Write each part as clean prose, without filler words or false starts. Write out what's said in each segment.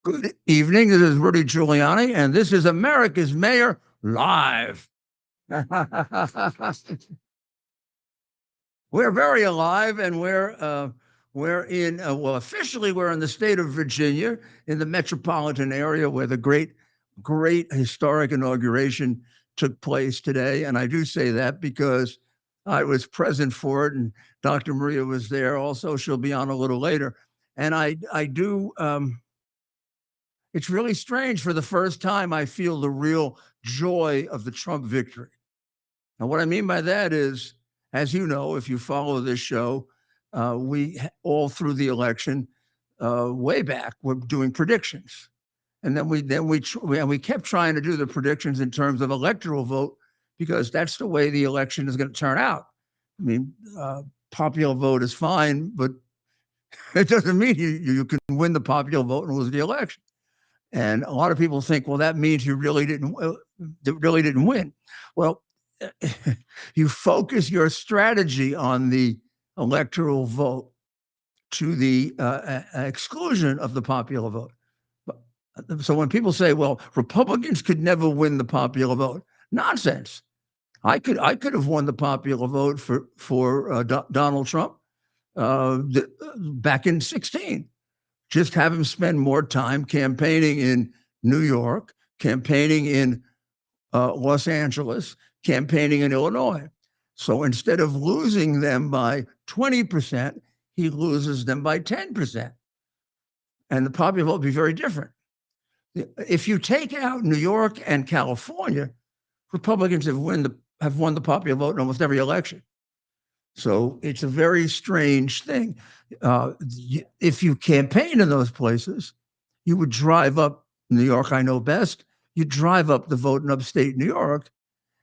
Good evening. This is Rudy Giuliani, and this is America's Mayor Live. We're very alive, and we're in well, officially we're in the state of Virginia, in the metropolitan area where the great historic inauguration took place today. And I do say that because I was present for it, and Dr. Maria was there also. She'll be on a little later, and I do. It's really strange. For the first time, I feel the real joy of the Trump victory. And what I mean by that is, as you know, if you follow this show, we all through the election, way back, we're doing predictions, and then we kept trying to do the predictions in terms of electoral vote, because that's the way the election is going to turn out. I mean, popular vote is fine, but it doesn't mean you can win the popular vote and lose the election. And a lot of people think, well, that means you really didn't win. Well, you focus your strategy on the electoral vote to the exclusion of the popular vote. So when people say, well, Republicans could never win the popular vote, nonsense. I could have won the popular vote for Donald Trump back in 2016. Just have him spend more time campaigning in New York, campaigning in Los Angeles, campaigning in Illinois. So instead of losing them by 20%, he loses them by 10%. And the popular vote will be very different. If you take out New York and California, Republicans have won the popular vote in almost every election. So it's a very strange thing. If you campaign in those places, you would drive up New York, I know best. You drive up the vote in upstate New York,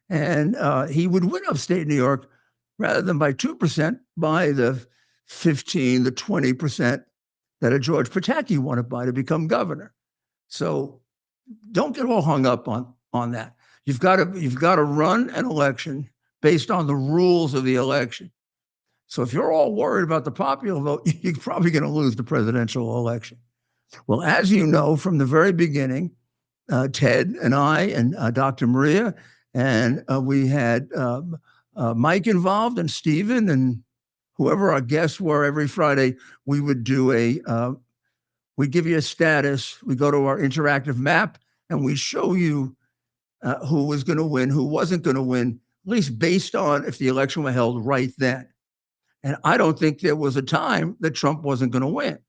and he would win upstate New York rather than by 2%, by the 15, the 20% that a George Pataki wanted by to become governor. So don't get all hung up on that. You've got to run an election based on the rules of the election. So if you're all worried about the popular vote, you're probably going to lose the presidential election. Well, as you know, from the very beginning, Ted and I and Dr. Maria, and we had Mike involved, and Stephen, and whoever our guests were. Every Friday, we would do we'd give you a status. We go to our interactive map, and we show you who was going to win, who wasn't going to win, at least based on if the election were held right then. And I don't think there was a time that Trump wasn't going to win.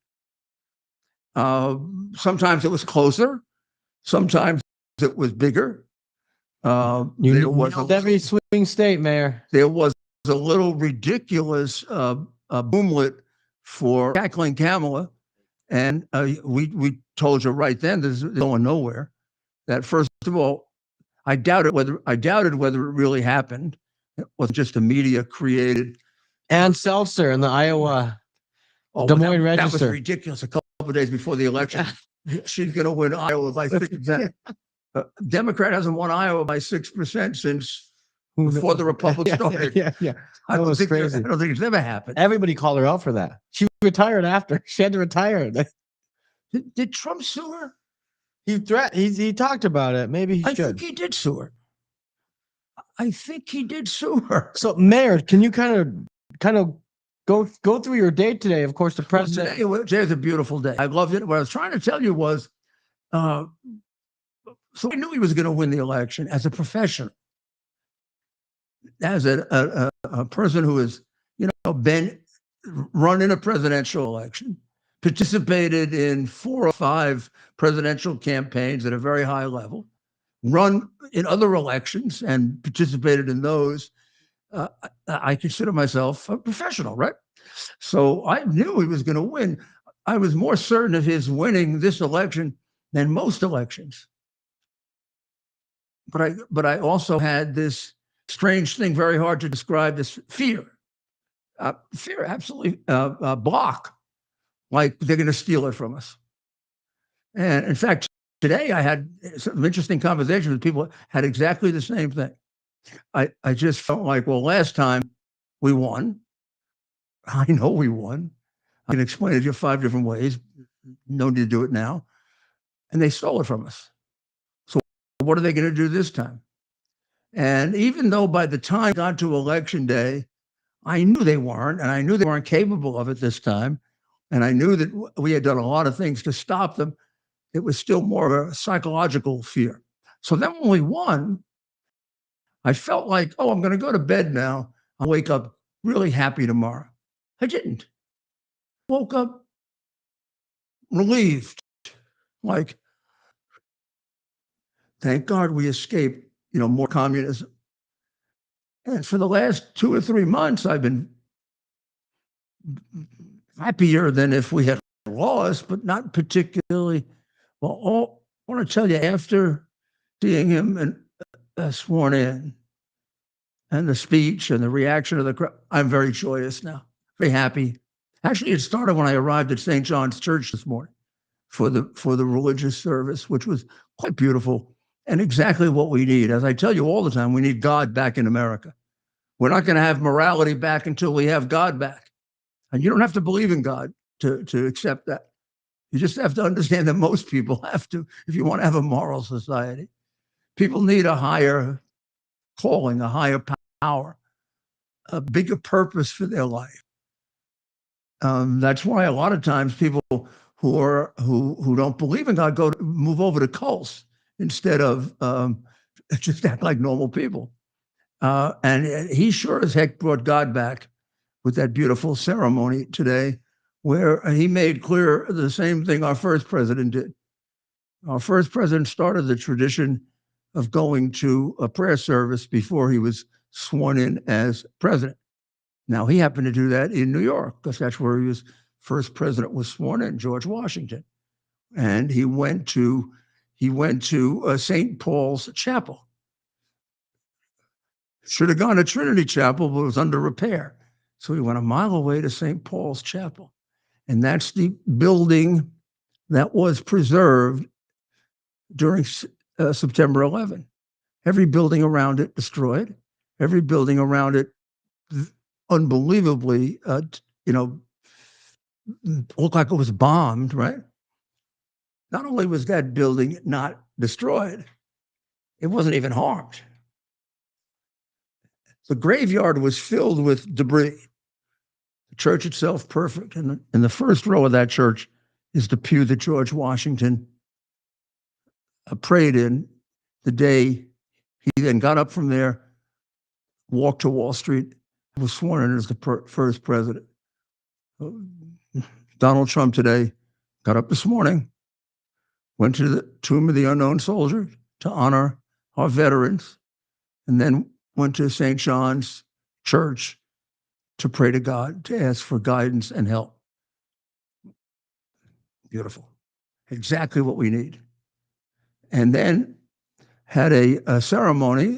Sometimes it was closer. Sometimes it was bigger. You nailed every swing state, Mayor. There was a little ridiculous boomlet for tackling Kamala. And we told you right then, this is going nowhere. That first of all, I doubted whether it really happened. It wasn't just a media created. And Seltzer in the Iowa Des Moines Register. That was ridiculous. A couple of days before the election, she's going to win Iowa by 6%. Democrat hasn't won Iowa by 6% since before the Republic started. Yeah. I don't think it's ever happened. Everybody called her out for that. She retired after. She had to retire. Did Trump sue her? He talked about it. Maybe he should. I think he did sue her. I think he did sue her. So, Mayor, can you kind of go through your day today? Of course, the president. Today was a beautiful day. I loved it. What I was trying to tell you was, so I knew he was going to win the election as a professional, as a person who has, been run in a presidential election, participated in 4 or 5 presidential campaigns at a very high level, run in other elections and participated in those. I consider myself a professional, right? So I knew he was going to win. I was more certain of his winning this election than most elections. But I also had this strange thing, very hard to describe, this fear. Fear, absolutely block, like they're going to steal it from us. And in fact, today I had some interesting conversations with people who had exactly the same thing. I just felt like, well, last time we won. I know we won. I can explain it to you 5 different ways. No need to do it now. and they stole it from us. So what are they going to do this time? And even though by the time I got to election day, I knew they weren't, and I knew they weren't capable of it this time, and I knew that we had done a lot of things to stop them, it was still more of a psychological fear. So then when we won, I felt like, oh, I'm going to go to bed now. I'll wake up really happy tomorrow. I didn't. Woke up relieved, like, thank God we escaped, more communism. And for the last 2 or 3 months, I've been happier than if we had lost, but not particularly. Well, I want to tell you, after seeing him and sworn in, and the speech and the reaction of the crowd, I'm very joyous now, very happy. Actually, it started when I arrived at St. John's Church this morning for the religious service, which was quite beautiful and exactly what we need. As I tell you all the time, we need God back in America. We're not going to have morality back until we have God back. And you don't have to believe in God to accept that. You just have to understand that most people have to, if you want to have a moral society. People need a higher calling, a higher power, a bigger purpose for their life. That's why a lot of times people who don't believe in God move over to cults instead of just act like normal people. And he sure as heck brought God back with that beautiful ceremony today, where he made clear the same thing our first president did. Our first president started the tradition of going to a prayer service before he was sworn in as president. Now, he happened to do that in New York because that's where his first president was sworn in, George Washington. And he went to St. Paul's Chapel. Should have gone to Trinity Chapel, but it was under repair. So he went a mile away to St. Paul's Chapel. And that's the building that was preserved during September 11. Every building around it destroyed. Every building around it unbelievably, looked like it was bombed, right? Not only was that building not destroyed, it wasn't even harmed. The graveyard was filled with debris. The church itself, perfect. And in the first row of that church is the pew that George Washington prayed in the day he then got up from there, walked to Wall Street, was sworn in as the first president. Donald Trump today got up this morning, went to the Tomb of the Unknown Soldier to honor our veterans, and then went to St. John's Church to pray to God, to ask for guidance and help. Beautiful. Exactly what we need. And then had a ceremony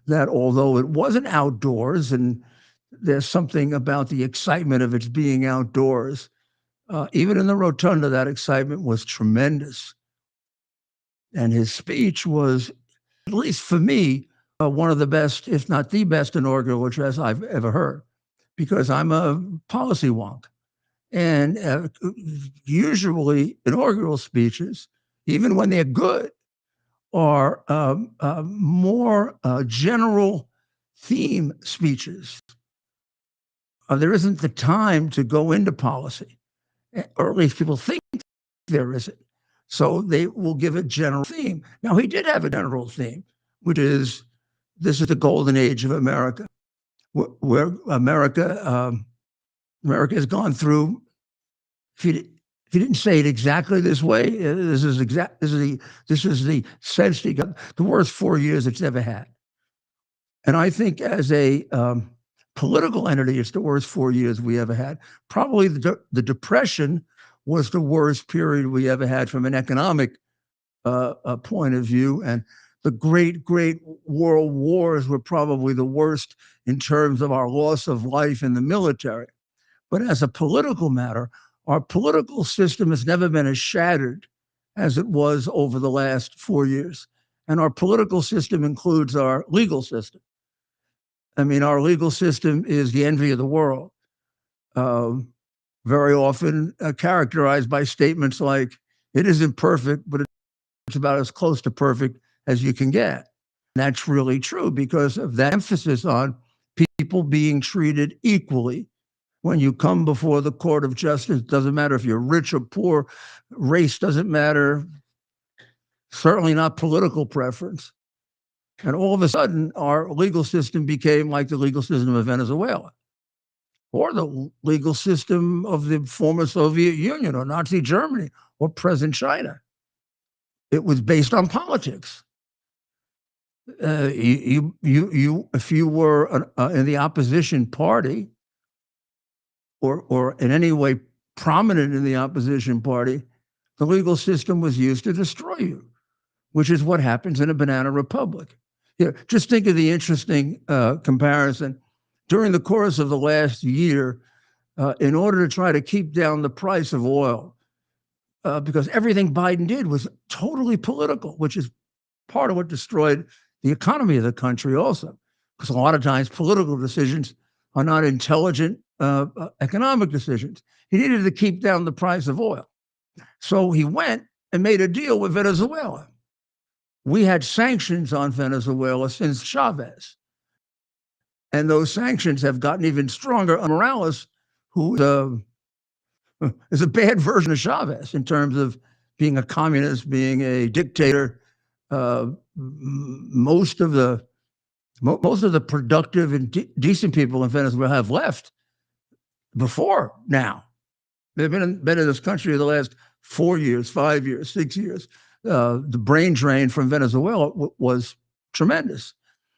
that, although it wasn't outdoors, and there's something about the excitement of its being outdoors, even in the rotunda, that excitement was tremendous. And his speech was, at least for me, one of the best, if not the best, inaugural address I've ever heard, because I'm a policy wonk. And usually inaugural speeches, even when they're good, are more general theme speeches. There isn't the time to go into policy, or at least people think there isn't. So they will give a general theme. Now, he did have a general theme, which is, this is the golden age of America, where America has gone through, if you didn't say it exactly this way, this is the sense he got, the worst 4 years it's ever had. And I think as a political entity, it's the worst 4 years we ever had. Probably the Depression was the worst period we ever had from an economic point of view. And the great world wars were probably the worst in terms of our loss of life in the military. But as a political matter, our political system has never been as shattered as it was over the last 4 years. And our political system includes our legal system. I mean, our legal system is the envy of the world. Very often characterized by statements like, it isn't perfect, but about as close to perfect as you can get. And that's really true because of that emphasis on people being treated equally. When you come before the court of justice, it doesn't matter if you're rich or poor, race doesn't matter, certainly not political preference. And all of a sudden, our legal system became like the legal system of Venezuela or the legal system of the former Soviet Union or Nazi Germany or present China. It was based on politics. If you were in the opposition party or in any way prominent in the opposition party, the legal system was used to destroy you, which is what happens in a banana republic. Yeah, just think of the interesting comparison. During the course of the last year, in order to try to keep down the price of oil, because everything Biden did was totally political, which is part of what destroyed the economy of the country also, because a lot of times political decisions are not intelligent economic decisions. He needed to keep down the price of oil. So he went and made a deal with Venezuela. We had sanctions on Venezuela since Chavez. And those sanctions have gotten even stronger on Morales, who is a bad version of Chavez in terms of being a communist, being a dictator. Most of the productive and decent people in Venezuela have left before now. They've been in this country the last 4 years, 5 years, 6 years. The brain drain from Venezuela was tremendous.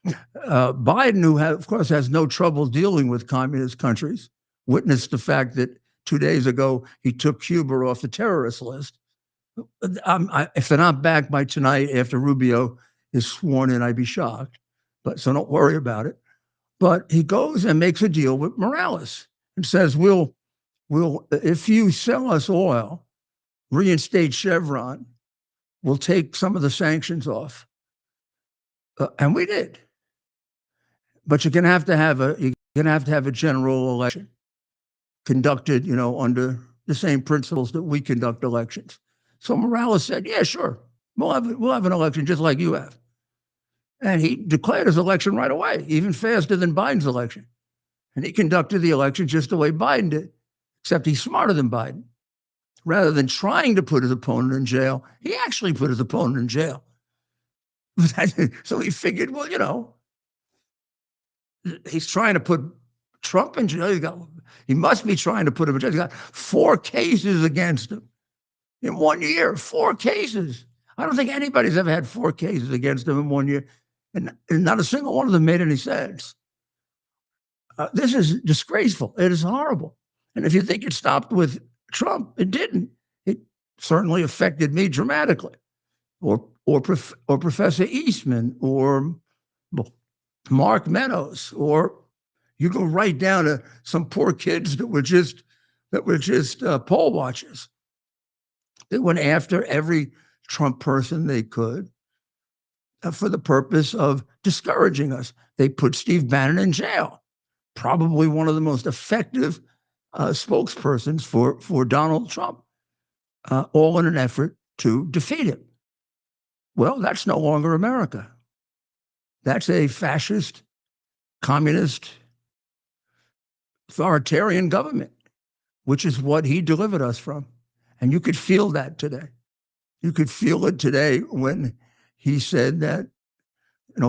Biden, who of course has no trouble dealing with communist countries, witnessed the fact that 2 days ago he took Cuba off the terrorist list. If they're not back by tonight after Rubio is sworn in, I'd be shocked. But so don't worry about it. But he goes and makes a deal with Morales and says, we'll if you sell us oil, reinstate Chevron, we'll take some of the sanctions off. And we did. But you're going to have to have a general election conducted, under the same principles that we conduct elections. So Morales said, yeah, sure. We'll have an election just like you have. And he declared his election right away, even faster than Biden's election. And he conducted the election just the way Biden did, except he's smarter than Biden. Rather than trying to put his opponent in jail, he actually put his opponent in jail. So he figured, well, he's trying to put Trump in jail. He must be trying to put him in jail. He's got 4 cases against him in 1 year, 4 cases. I don't think anybody's ever had 4 cases against him in 1 year. And not a single one of them made any sense. This is disgraceful. It is horrible. And if you think it stopped with Trump, it didn't. It certainly affected me dramatically, or Professor Eastman, or Mark Meadows, or you go right down to some poor kids that were just poll watchers. They went after every Trump person they could for the purpose of discouraging us. They put Steve Bannon in jail, probably one of the most effective spokespersons for Donald Trump, all in an effort to defeat him. Well, that's no longer America. That's a fascist, communist, authoritarian government, which is what he delivered us from. And you could feel that today. You could feel it today when he said that,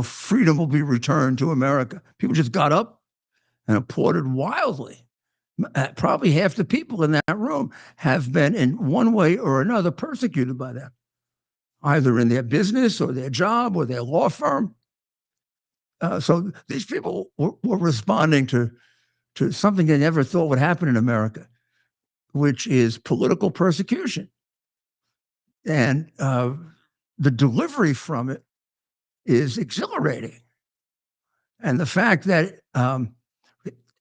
freedom will be returned to America. People just got up and applauded wildly. Probably half the people in that room have been in one way or another persecuted by that, either in their business or their job or their law firm. So these people were responding to something they never thought would happen in America, which is political persecution. And the delivery from it is exhilarating. And the fact that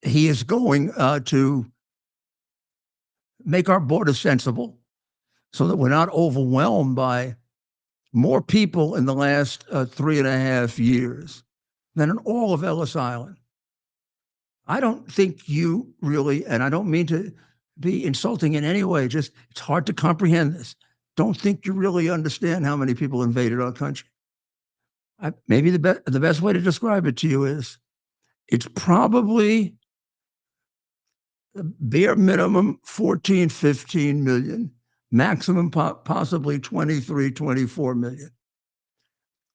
he is going to make our border sensible so that we're not overwhelmed by more people in the last 3.5 years than in all of Ellis Island. I don't think you really, and I don't mean to be insulting in any way, just it's hard to comprehend this, don't think you really understand how many people invaded our country. Maybe the best way to describe it to you is it's probably bare minimum 14, 15 million, maximum possibly 23, 24 million.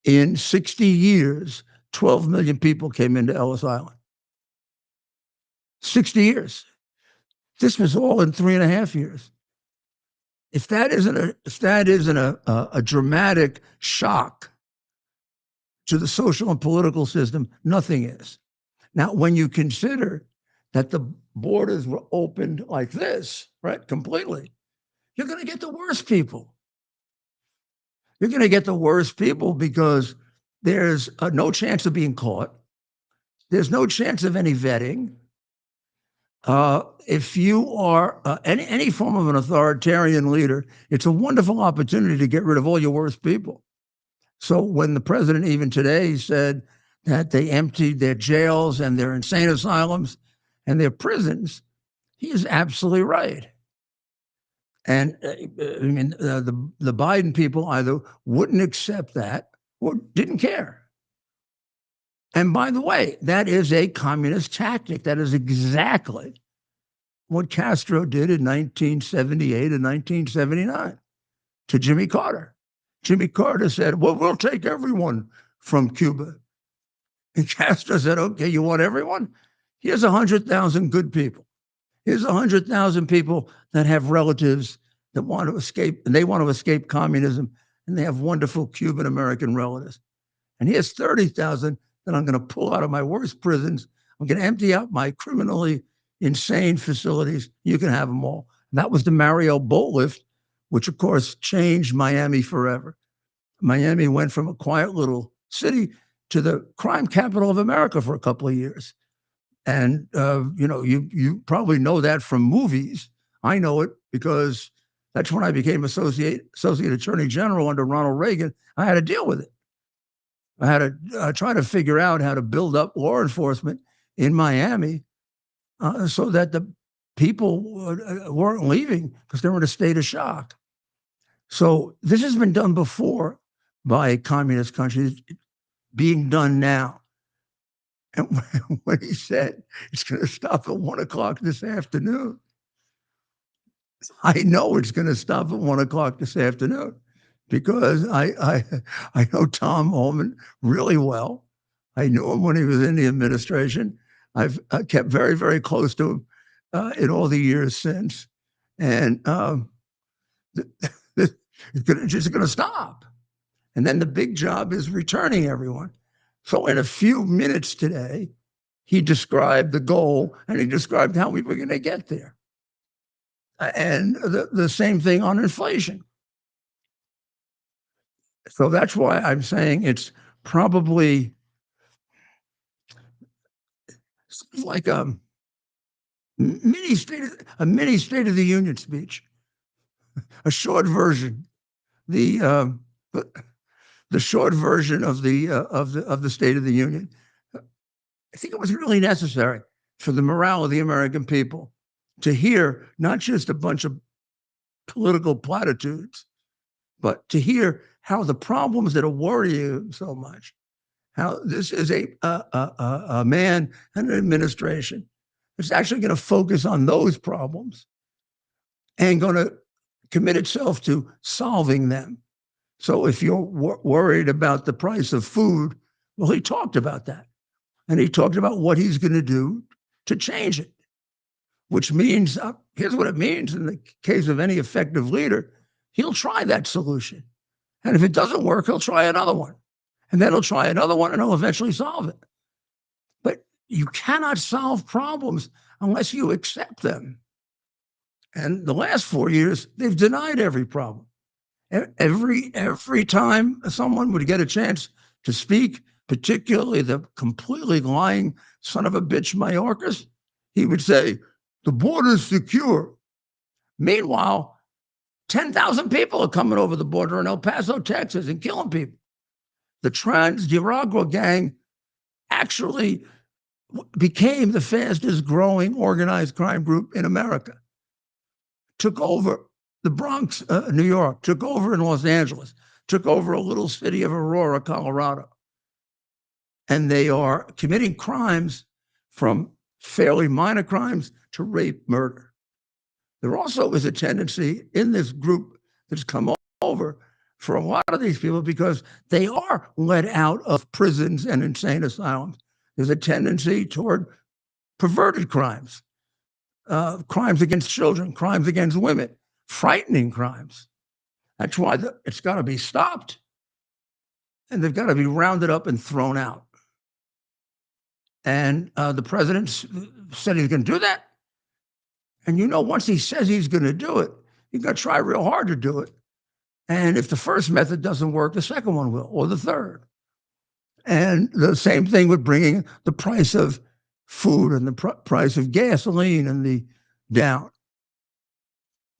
In 60 years, 12 million people came into Ellis Island. 60 years. This was all in 3.5 years. If that isn't a dramatic shock to the social and political system, nothing is. Now, when you consider that the borders were opened like this, right, completely, you're going to get the worst people. You're going to get the worst people because there's no chance of being caught. There's no chance of any vetting. If you are any form of an authoritarian leader, it's a wonderful opportunity to get rid of all your worst people. So when the president even today said that they emptied their jails and their insane asylums and their prisons, he is absolutely right. And I mean, the Biden people either wouldn't accept that or didn't care. And by the way, that is a communist tactic. That is exactly what Castro did in 1978 and 1979 to Jimmy Carter. Jimmy Carter said, well, we'll take everyone from Cuba. And Castro said, okay, you want everyone? Here's 100,000 good people. Here's 100,000 people that have relatives that want to escape, and they want to escape communism, and they have wonderful Cuban American relatives. And here's 30,000 that I'm going to pull out of my worst prisons. I'm going to empty out my criminally insane facilities. You can have them all. And that was the Mario boat lift, which of course changed Miami forever. Miami went from a quiet little city to the crime capital of America for a couple of years. And you probably know that from movies. I know it because that's when I became associate attorney general under Ronald Reagan. I had to deal with it. I had to try to figure out how to build up law enforcement in Miami so that the people weren't leaving because they were in a state of shock. So this has been done before by communist countries, being done now. And when he said it's going to stop at 1 o'clock this afternoon, I know it's going to stop at 1 o'clock this afternoon because I know Tom Homan really well. I knew him when he was in the administration. I've kept very, very close to him in all the years since. And it's just going to stop. And then the big job is returning everyone. So in a few minutes today, he described the goal and he described how we were going to get there. And the same thing on inflation. So that's why I'm saying it's probably like a mini State of the Union speech, a short version, the short version of the State of the Union. I think it was really necessary for the morale of the American people to hear not just a bunch of political platitudes, but to hear how the problems that are worrying you so much, how this is a man and an administration that's actually going to focus on those problems and going to commit itself to solving them. So if you're worried about the price of food, well, he talked about that. And he talked about what he's going to do to change it, which means, here's what it means in the case of any effective leader, he'll try that solution. And if it doesn't work, he'll try another one. And then he'll try another one and he'll eventually solve it. But you cannot solve problems unless you accept them. And the last 4 years, they've denied every problem. Every time someone would get a chance to speak, particularly the completely lying son of a bitch Mayorkas, he would say, the border's secure. Meanwhile, 10,000 people are coming over the border in El Paso, Texas, and killing people. The Trans-Nicaragua gang actually became the fastest growing organized crime group in America. Took over the Bronx, New York, took over in Los Angeles, took over a little city of Aurora, Colorado. And they are committing crimes from fairly minor crimes to rape, murder. There also is a tendency in this group that's come over for a lot of these people because they are let out of prisons and insane asylums. There's a tendency toward perverted crimes, crimes against children, crimes against women, frightening crimes. That's why it's got to be stopped. And they've got to be rounded up and thrown out. And the president said he's going to do that. And once he says he's going to do it, he's got to try real hard to do it. And if the first method doesn't work, the second one will, or the third. And the same thing with bringing the price of food and the price of gasoline and down.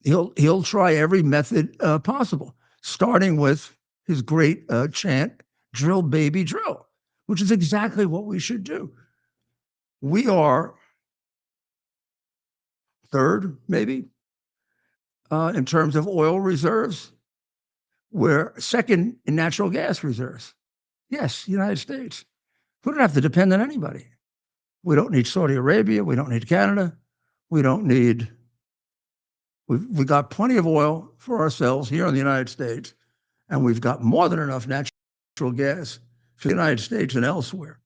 He'll try every method possible, starting with his great chant, "Drill, baby, drill," which is exactly what we should do. We are third, maybe, in terms of oil reserves. We're second in natural gas reserves. Yes, United States. We don't have to depend on anybody. We don't need Saudi Arabia. We don't need Canada. We don't need. We've got plenty of oil for ourselves here in the United States, and we've got more than enough natural gas for the United States and elsewhere.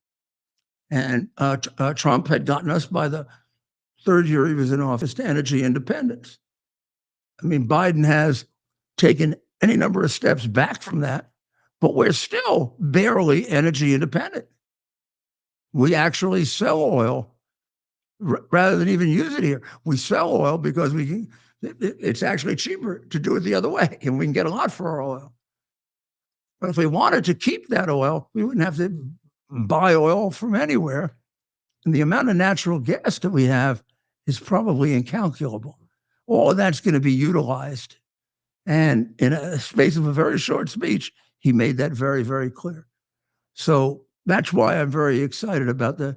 And Trump had gotten us by the third year he was in office to energy independence. I mean, Biden has taken any number of steps back from that, but we're still barely energy independent. We actually sell oil rather than even use it here. We sell oil because it's actually cheaper to do it the other way, and we can get a lot for our oil. But if we wanted to keep that oil, we wouldn't have to buy oil from anywhere. And the amount of natural gas that we have is probably incalculable. All of that's going to be utilized. And in a space of a very short speech, he made that very, very clear. So that's why I'm very excited about the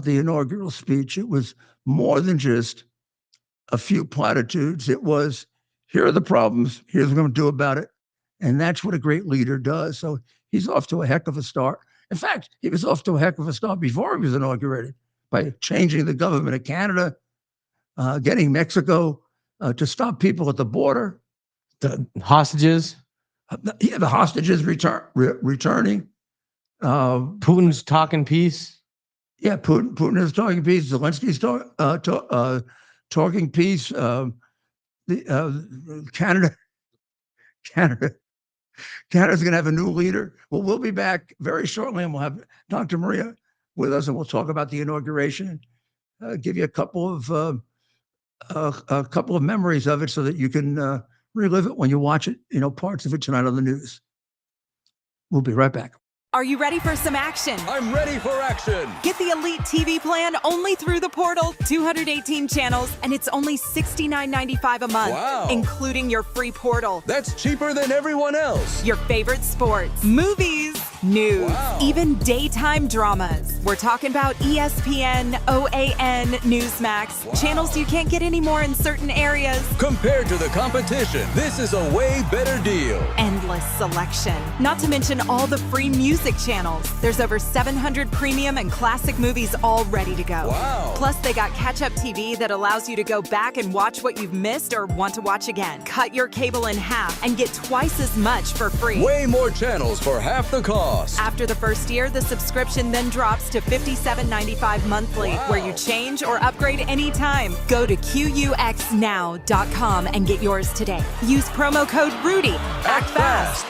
inaugural speech. It was more than just a few platitudes. It was, here are the problems, here's what we're going to do about it. And that's what a great leader does. So he's off to a heck of a start. In fact, he was off to a heck of a start before he was inaugurated by changing the government of Canada, getting Mexico to stop people at the border. The hostages? The hostages returning. Putin's talking peace? Yeah, Putin is talking peace. Zelensky's talking peace. Canada's going to have a new leader. Well, we'll be back very shortly, and we'll have Dr. Maria with us, and we'll talk about the inauguration, give you a couple of memories of it so that you can relive it when you watch it, parts of it tonight on the news. We'll be right back. Are you ready for some action? I'm ready for action. Get the Elite TV plan only through the portal. 218 channels, and it's only $69.95 a month, Wow. including your free portal. That's cheaper than everyone else. Your favorite sports, movies, news, Wow. even daytime dramas. We're talking about ESPN, OAN, Newsmax, Wow. channels you can't get anymore in certain areas. Compared to the competition, this is a way better deal. Endless selection. Not to mention all the free music channels. There's over 700 premium and classic movies all ready to go. Wow. Plus, they got catch-up TV that allows you to go back and watch what you've missed or want to watch again. Cut your cable in half and get twice as much for free. Way more channels for half the cost. After the first year, the subscription then drops to $57.95 monthly, Wow. where you change or upgrade anytime. Go to QUXNow.com and get yours today. Use promo code RUDY. Act fast.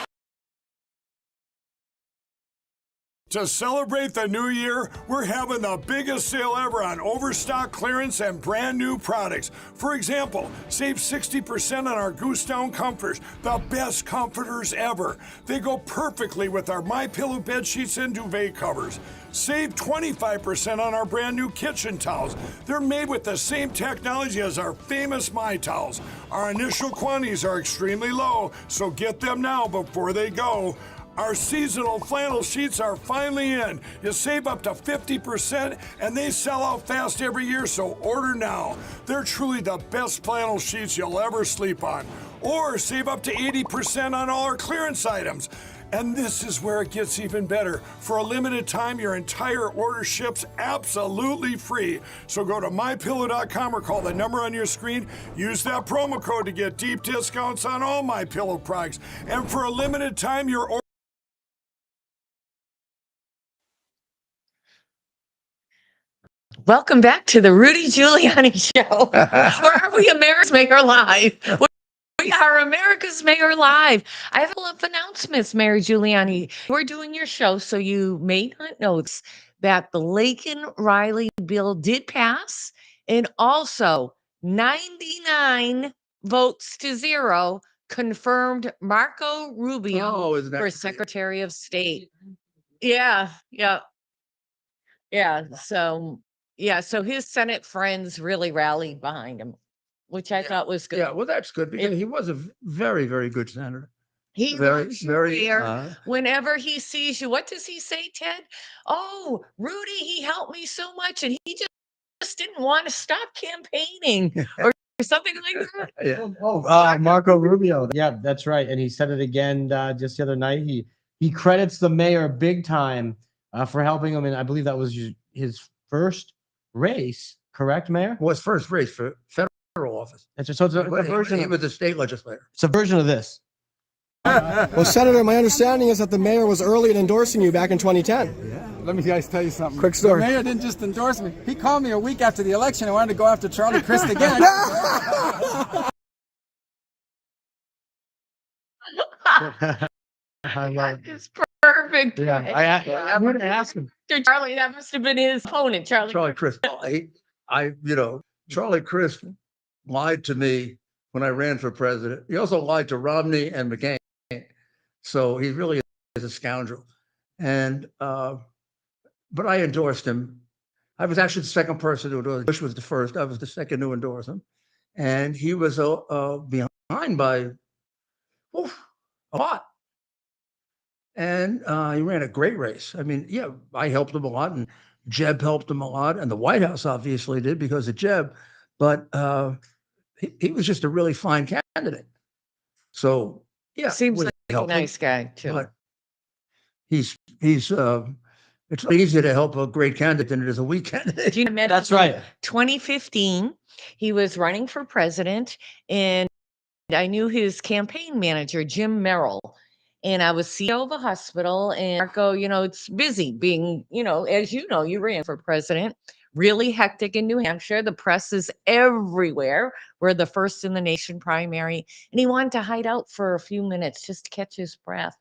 To celebrate the new year, we're having the biggest sale ever on overstock clearance and brand new products. For example, save 60% on our Goose Down comforters, the best comforters ever. They go perfectly with our MyPillow bed sheets and duvet covers. Save 25% on our brand new kitchen towels. They're made with the same technology as our famous My Towels. Our initial quantities are extremely low, so get them now before they go. Our seasonal flannel sheets are finally in. You save up to 50% and they sell out fast every year, so order now. They're truly the best flannel sheets you'll ever sleep on. or save up to 80% on all our clearance items. And this is where it gets even better. For a limited time, your entire order ships absolutely free. So go to mypillow.com or call the number on your screen. Use that promo code to get deep discounts on all MyPillow products. And for a limited time, your order. Welcome back to the Rudy Giuliani Show, where we America's Mayor Live. We are America's Mayor Live. I have a couple of announcements, Mayor Giuliani. We're doing your show, so you may not know that the Laken-Riley bill did pass, and also 99 votes to 0 confirmed Marco Rubio isn't that for great? Secretary of State. Yeah. So his Senate friends really rallied behind him, which I thought was good. Yeah, well, that's good because he was a very, very good senator. He Very, loves you very. there. Whenever he sees you, what does he say, Ted? Oh, Rudy, he helped me so much, and he just didn't want to stop campaigning or something like that. Yeah. Marco Rubio. Yeah, that's right. And he said it again just the other night. He credits the mayor big time for helping him, and I believe that was his first race. Correct, Mayor? Was first race for federal office. That's right. So it's a version. He was a state legislator. It's a version of this. Well, Senator, my understanding is that the mayor was early in endorsing you back in 2010. Let me guys tell you something. Quick story. The mayor didn't just endorse me. He called me a week after the election and wanted to go after Charlie Crist again. I love it. It's perfect. Yeah, I'm going to ask him. Charlie, that must have been his opponent, Charlie Crist. Charlie Crist lied to me when I ran for president. He also lied to Romney and McCain. So he really is a scoundrel. And but I endorsed him. I was actually the second person to endorse him. Bush was the first. I was the second to endorse him. And he was behind by a lot. And he ran a great race. I mean, yeah, I helped him a lot, and Jeb helped him a lot, and the White House obviously did because of Jeb. But he was just a really fine candidate. So yeah, Seems we like a helped him, nice guy too. But he's it's easier to help a great candidate than it is a weak candidate. Gina met That's him in right. 2015, he was running for president, and I knew his campaign manager, Jim Merrill. And I was CEO of a hospital, and Marco, it's busy being, as you ran for president, really hectic in New Hampshire. The press is everywhere. We're the first in the nation primary. And he wanted to hide out for a few minutes just to catch his breath.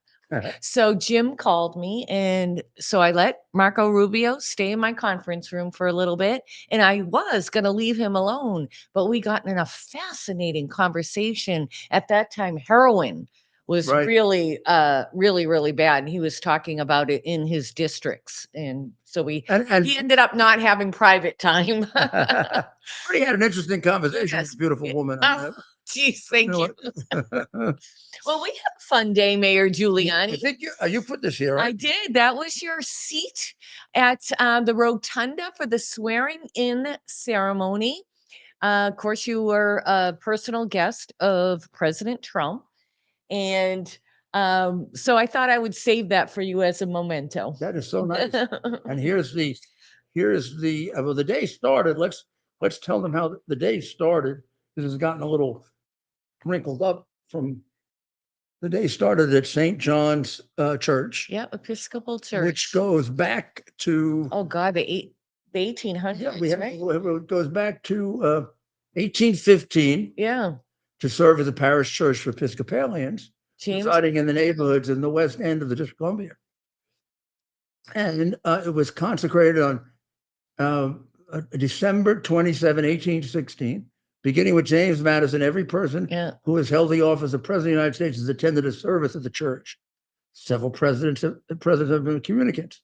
So Jim called me, and so I let Marco Rubio stay in my conference room for a little bit, and I was going to leave him alone, but we got in a fascinating conversation. At that time, heroin was Right. really, really bad, and he was talking about it in his districts, and so he ended up not having private time. But he had an interesting conversation Yes. with a beautiful woman. Oh, geez, thank You know you. Well, we had a fun day, Mayor I Giuliani. think you put this here, I right? did. That was your seat at the rotunda for the swearing in ceremony. Of course, you were a personal guest of President Trump. And so I thought I would save that for you as a memento. That is so nice. And here's the well, the day started. Let's tell them how the day started. This has gotten a little wrinkled up from the day started at St. John's Church, Yeah, Episcopal Church. which goes back to Oh God, the 1800s, right? it goes back to 1815 Yeah, to serve as a parish church for Episcopalians James. residing in the neighborhoods in the west end of the District of Columbia. And it was consecrated on December 27, 1816, beginning with James Madison. Every person Yeah. who has held the office of President of the United States has attended a service of the church. Several presidents have been communicants.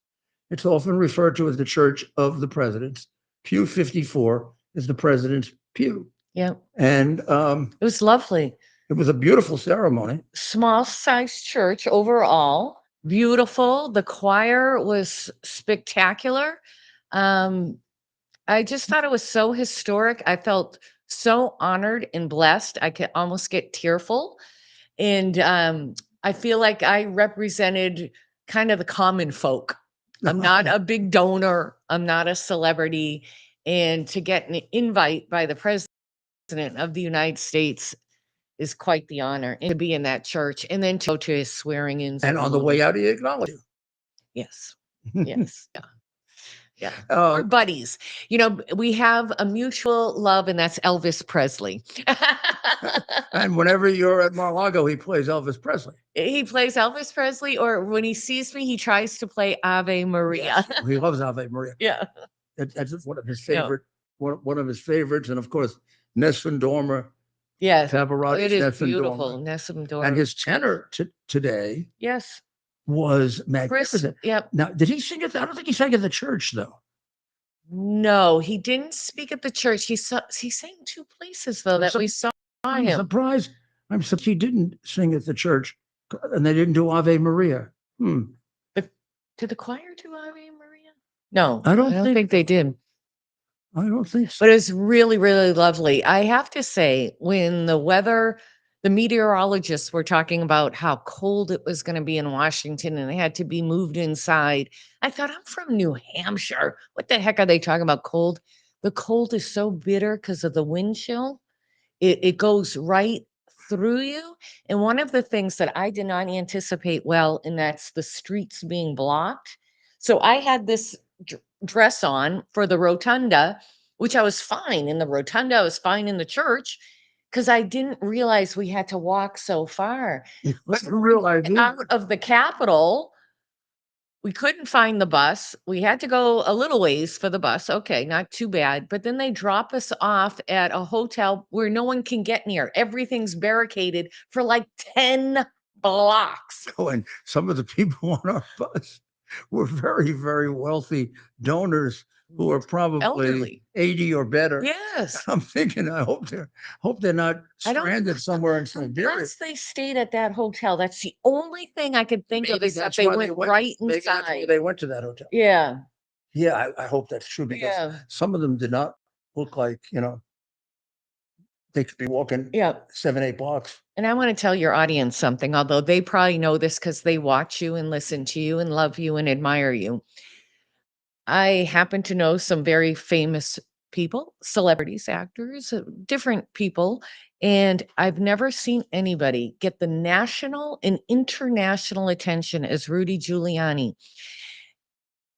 It's often referred to as the Church of the Presidents. Pew 54 is the president's pew. Yeah, And it was lovely. it was a beautiful ceremony. Small sized church overall, beautiful. The choir was spectacular. I just thought it was so historic. I felt so honored and blessed. I could almost get tearful. And I feel like I represented kind of the common folk. I'm not a big donor. I'm not a celebrity. And to get an invite by the president of the United States is quite the honor. And to be in that church and then to go to his swearing in. And on the way out, he acknowledged you. Yes. Yes. Yeah. Yeah. We're Uh, buddies. You know, we have a mutual love, and that's Elvis Presley. and whenever you're at Mar-a-Lago, he plays Elvis Presley. He plays Elvis Presley, or when he sees me, he tries to play Ave Maria. Yes, he loves Ave Maria. Yeah. That's just one of his Yeah. favorite, one of his favorites, and of course, Nessun Dorma, Yes. Pavarotti, It is Nessun beautiful. Dorma. Nessun Dorma. And his tenor today Yes. was Chris. magnificent. Yep. Now, did he sing it? I don't think he sang at the church, though. No, he didn't speak at the church. He sang 2 places though that we saw I'm him. surprised. I'm surprised he didn't sing at the church, and they didn't do Ave Maria. Did the choir do Ave Maria? No, I don't think they did. I don't think so. But it's really, really lovely. I have to say, when the meteorologists were talking about how cold it was going to be in Washington and they had to be moved inside, I thought, I'm from New Hampshire. What the heck are they talking about cold? The cold is so bitter because of the wind chill. It goes right through you. And one of the things that I did not anticipate well, and that's the streets being blocked. So I had this dress on for the rotunda, which I was fine in the rotunda. I was fine in the church because I didn't realize we had to walk so far Let's realize out of the Capitol. We couldn't find the bus. We had to go a little ways for the bus. Okay, not too bad. But then they drop us off at a hotel where no one can get near. Everything's barricaded for like 10 blocks. Oh, and some of the people on our bus were very, very wealthy donors who are probably Elderly. 80 or better. Yes. I'm thinking, I hope they're not I don't- stranded somewhere in Siberia. Unless they stayed at that hotel. That's the only thing I could think of Maybe is that that's they why went right maybe that's why inside. they went to that hotel. Yeah. Yeah, I hope that's true because Yeah. some of them did not look like, they could be walking Yeah. 7, 8 blocks. And I want to tell your audience something, although they probably know this because they watch you and listen to you and love you and admire you. I happen to know some very famous people, celebrities, actors, different people, and I've never seen anybody get the national and international attention as Rudy Giuliani.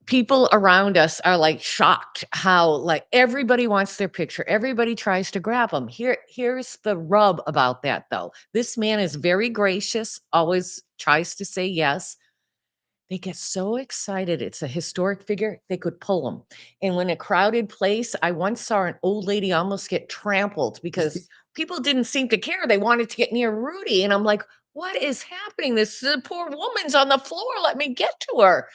People around us are like shocked how like everybody wants their picture. Everybody tries to grab them. Here's the rub about that though. This man is very gracious, always tries to say yes. They get so excited. It's a historic figure. They could pull him. And when a crowded place, I once saw an old lady almost get trampled because people didn't seem to care. They wanted to get near Rudy. And I'm like, what is happening? This poor woman's on the floor. Let me get to her.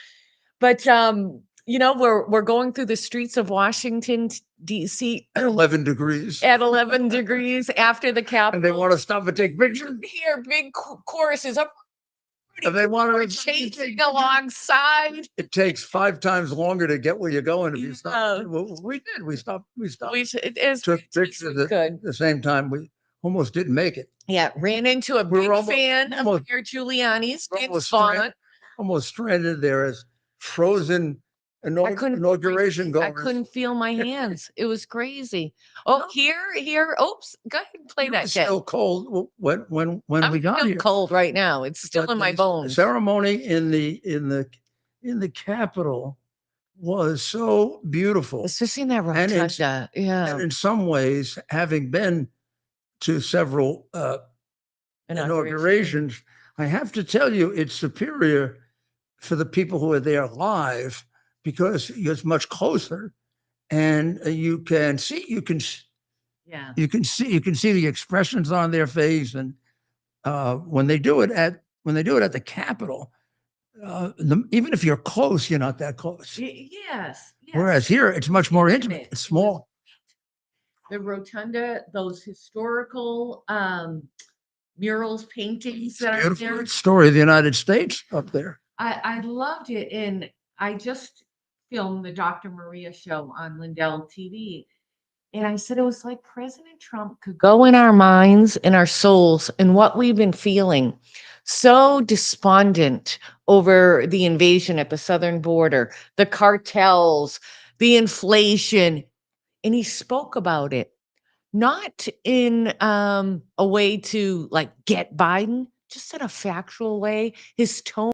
But we're going through the streets of Washington, D.C. At 11 degrees. at 11 degrees after the Capitol. And they want to stop and take pictures. Hear big choruses of And they want to chasing alongside. It takes 5 times longer to get where you're going if you stop. Yeah. Well, we did. We stopped. It is Took pictures at good. the same time. We almost didn't make it. Yeah, ran into a We big were fan of almost- Mayor Giuliani's. we're Vince almost Vaughn. Almost stranded there as frozen I couldn't inauguration I goers. couldn't feel my hands. It was crazy. Oh, No. here. Oops, go ahead and play It that was shit. still cold when I'm we got still here. cold right now. It's still But in my the bones. ceremony in the Capitol was so beautiful. Especially in that And it's- rotunda. Yeah. And in some ways, having been to several inaugurations, I have to tell you, it's superior for the people who are there live because it's much closer, and you can see Yeah. the expressions on their face, and when they do it at the Capitol, even if you're close, you're not that close. Yes. Whereas here, it's much more intimate. Intimate. It's small. The rotunda, those historical murals, paintings that are Beautiful there. story of the United States up there. I loved it. And I just filmed the Dr. Maria show on Lindell TV. And I said, it was like President Trump could go in our minds and our souls and what we've been feeling. So despondent over the invasion at the southern border, the cartels, the inflation. And he spoke about it, not in a way to like get Biden, just in a factual way. His tone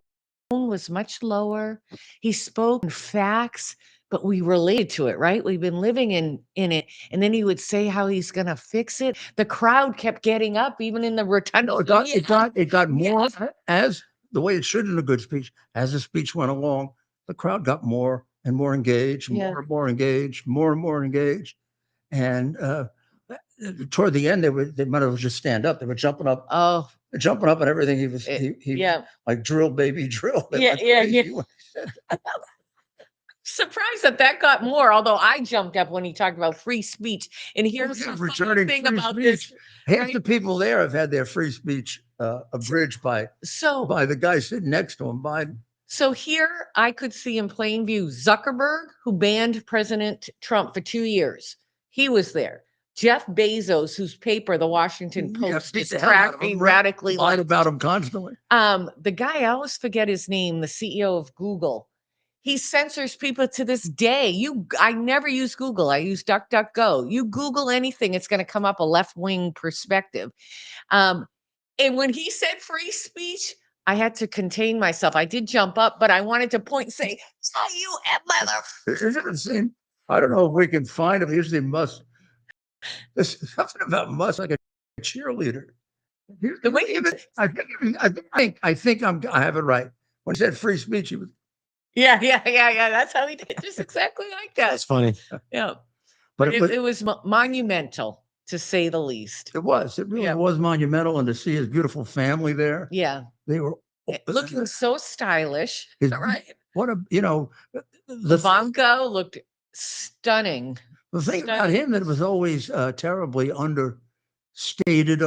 was much lower. He spoke in facts, but we related to it, right? We've been living in it. And then he would say how he's gonna fix it. The crowd kept getting up, even in the rotunda. No, it got more as the way it should in a good speech. As the speech went along, the crowd got more and more engaged, Yeah. more and more engaged, more and more engaged. And toward the end, they might have just stand up. They were jumping up Oh, at everything he was yeah. like drill baby drill. They Yeah, went yeah, crazy yeah. when he said that. Surprised that got more, although I jumped up when he talked about free speech. And here's Yeah, the funny returning thing free about speech. this. Half right? the people there have had their free speech abridged by So the guy sitting next to him, Biden. So here I could see in plain view Zuckerberg, who banned President Trump for 2 years. He was there. Jeff Bezos, whose paper, the Washington Yeah, Post, beat is the hell out of tracking him, radically lied left. about him constantly. The guy, I always forget his name, the CEO of Google. He censors people to this day. I never use Google. I use DuckDuckGo. You Google anything, it's going to come up a left-wing perspective. And when he said free speech, I had to contain myself. I did jump up, but I wanted to point and say, "Oh, you mother." Isn't it the same? I don't know if we can find him. Usually Musk. There's something about Musk like a cheerleader. The way I think I have it right. When he said free speech, he was yeah. That's how he did. Just exactly like that. That's funny. Yeah. but It was monumental, to say the least. it really was monumental, and to see his beautiful family there. Yeah. They were Looking so stylish. his- Right. What a Ivanka looked stunning. the thing about him that was always terribly understated,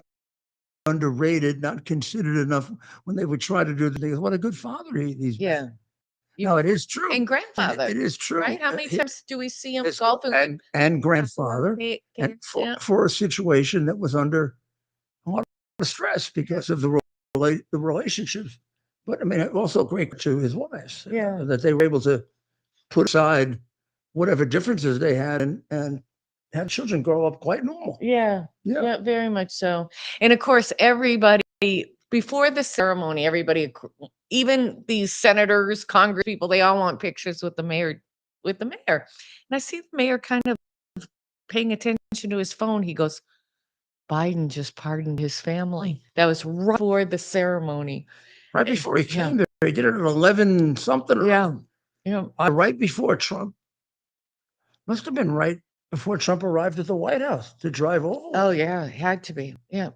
underrated, not considered enough when they would try to do the things. What a good father he's been. Yeah. No, it is true. And grandfather. It is true. Right? How many times do we see him His- golfing? and grandfather, and Yeah. for a situation that was under a lot of stress because of the relationships. But I mean, also great to his wives, Yeah. that they were able to put aside whatever differences they had and have children grow up quite normal. Yeah. Yeah. Yeah, very much so. And of course, everybody before the ceremony, even these senators, Congress people, they all want pictures with the mayor. And I see the mayor kind of paying attention to his phone. He goes, Biden just pardoned his family. That was right before the ceremony. Right before he came there, he did it at 11 something. Yeah. Right before Trump. Must have been right before Trump arrived at the White House to drive over. Oh yeah, it had to be. Yeah.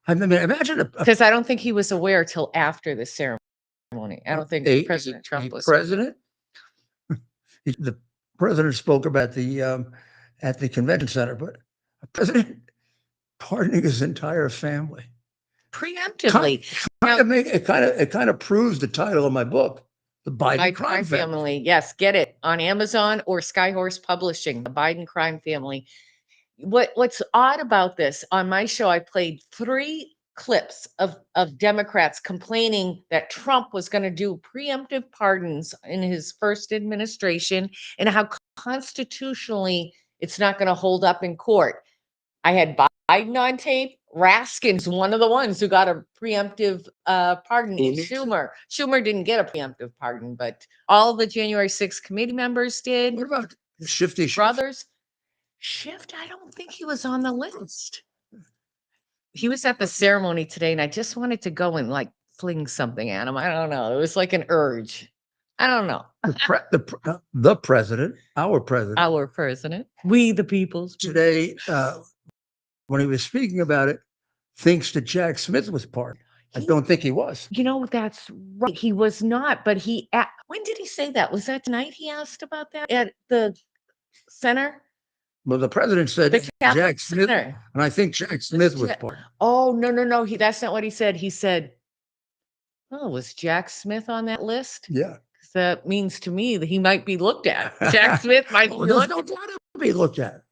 I mean, imagine Because I don't think he was aware till after the ceremony. I don't think President Trump was. President. The president spoke about at the convention center, but a president pardoning his entire family Preemptively. it kind of proves the title of my book, The Biden Crime Family. Family. Yes, get it on Amazon or Skyhorse Publishing, The Biden Crime Family. What's odd about this, on my show, I played 3 clips of Democrats complaining that Trump was going to do preemptive pardons in his first administration and how constitutionally it's not going to hold up in court. I had Biden on tape. Raskin's one of the ones who got a preemptive pardon. Schumer didn't get a preemptive pardon, but all the January 6th committee members did. What about Shifty Brothers? Schiff, I don't think he was on the list. He was at the ceremony today, and I just wanted to go and like fling something at him. I don't know. It was like an urge. I don't know. The president, our president, We the people's today, when he was speaking about it, thinks that Jack Smith was part. I don't think he was. You know, that's right. He was not, but when did he say that? Was that tonight he asked about that at the center? Well, the president said The Catholic Jack Smith, Center. and I think Jack Smith was part. Oh, no. That's not what he said. He said, oh, was Jack Smith on that list? Yeah. That means to me that he might be looked at. Jack Smith might be There's looked no at. doubt he'll be looked at.